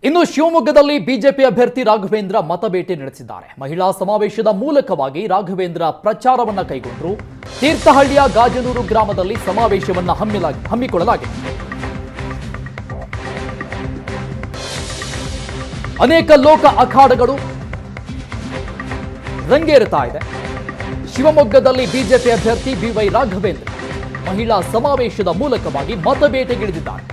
ಇನ್ನು ಶಿವಮೊಗ್ಗದಲ್ಲಿ ಬಿಜೆಪಿ ಅಭ್ಯರ್ಥಿ ರಾಘವೇಂದ್ರ ಮತಬೇಟೆ ನಡೆಸಿದ್ದಾರೆ. ಮಹಿಳಾ ಸಮಾವೇಶದ ಮೂಲಕವಾಗಿ ರಾಘವೇಂದ್ರ ಪ್ರಚಾರವನ್ನ ಕೈಗೊಂಡರು. ತೀರ್ಥಹಳ್ಳಿಯ ಗಾಜನೂರು ಗ್ರಾಮದಲ್ಲಿ ಸಮಾವೇಶವನ್ನ ಹಮ್ಮಿಕೊಳ್ಳಲಾಗಿದೆ. ಅನೇಕ ಲೋಕ ಅಖಾಡಗಳು ರಂಗೇರುತ್ತಾ ಇದೆ. ಶಿವಮೊಗ್ಗದಲ್ಲಿ ಬಿಜೆಪಿ ಅಭ್ಯರ್ಥಿ ಬಿವೈ ರಾಘವೇಂದ್ರ ಮಹಿಳಾ ಸಮಾವೇಶದ ಮೂಲಕವಾಗಿ ಮತಬೇಟೆಗಿಳಿದಿದ್ದಾರೆ.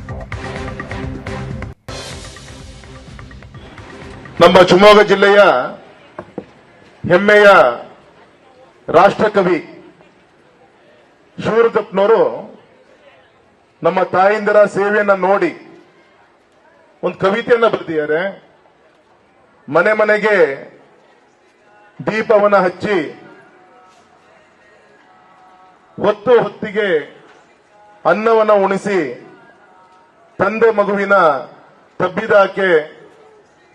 ನಮ್ಮ ಶಿವಮೊಗ್ಗ ಜಿಲ್ಲೆಯ ಹೆಮ್ಮೆಯ ರಾಷ್ಟ್ರಕವಿ ಶಿವರುದ್ರಪ್ಪನವರು ನಮ್ಮ ತಾಯಿಂದರ ಸೇವೆಯನ್ನ ನೋಡಿ ಒಂದು ಕವಿತೆಯನ್ನ ಬರೆದಿದ್ದಾರೆ. ಮನೆ ಮನೆಗೆ ದೀಪವನ್ನ ಹಚ್ಚಿ ಹೊತ್ತು ಹೊತ್ತಿಗೆ ಅನ್ನವನ್ನ ಉಣಿಸಿ ತಂದೆ ಮಗುವಿನ ತಬ್ಬಿದಾಕೆ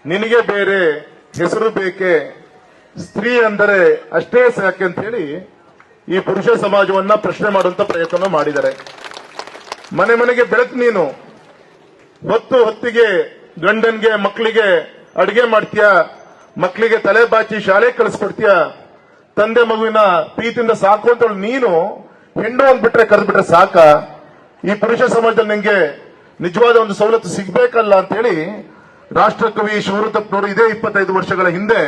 ನಿನಗೆ ಬೇರೆ ಹೆಸರು ಬೇಕೆ, ಸ್ತ್ರೀ ಅಂದರೆ ಅಷ್ಟೇ ಸಾಕೆ ಅಂತ ಹೇಳಿ ಈ ಪುರುಷ ಸಮಾಜವನ್ನ ಪ್ರಶ್ನೆ ಮಾಡುವಂತ ಪ್ರಯತ್ನ ಮಾಡಿದ್ದಾರೆ. ಮನೆ ಮನೆಗೆ ಬೆಳಕು ನೀನು, ಹೊತ್ತು ಹೊತ್ತಿಗೆ ಗಂಡನ್ಗೆ ಮಕ್ಕಳಿಗೆ ಅಡಿಗೆ ಮಾಡ್ತೀಯ, ಮಕ್ಕಳಿಗೆ ತಲೆ ಬಾಚಿ ಶಾಲೆ ಕಳಿಸ್ಕೊಡ್ತೀಯ, ತಂದೆ ಮಗುವಿನ ಪ್ರೀತಿಯಿಂದ ಸಾಕು ಅಂತ ನೀನು ಹೆಣ್ಣು ಅಂದ್ಬಿಟ್ರೆ ಕರೆದ್ಬಿಟ್ರೆ ಸಾಕ, ಈ ಪುರುಷ ಸಮಾಜದಲ್ಲಿ ನಿಂಗೆ ನಿಜವಾದ ಒಂದು ಸವಲತ್ತು ಸಿಗ್ಬೇಕಲ್ಲ ಅಂತ ಹೇಳಿ ರಾಷ್ಟ್ರಕವಿ ಶಿವರುದ್ರಪ್ಪನವರು ಇದೇ 25 ವರ್ಷಗಳ ಹಿಂದೆ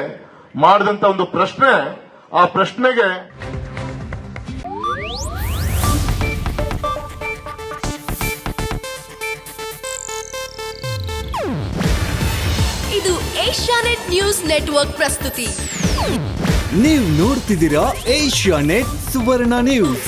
ಮಾಡಿದಂತ ಒಂದು ಪ್ರಶ್ನೆ. ಆ ಪ್ರಶ್ನೆಗೆ ಇದು ಏಷ್ಯಾನೆಟ್ ನ್ಯೂಸ್ ನೆಟ್ವರ್ಕ್ ಪ್ರಸ್ತುತಿ. ನೀವು ನೋಡ್ತಿದ್ದೀರಾ ಏಷ್ಯಾನೆಟ್ ಸುವರ್ಣ ನ್ಯೂಸ್.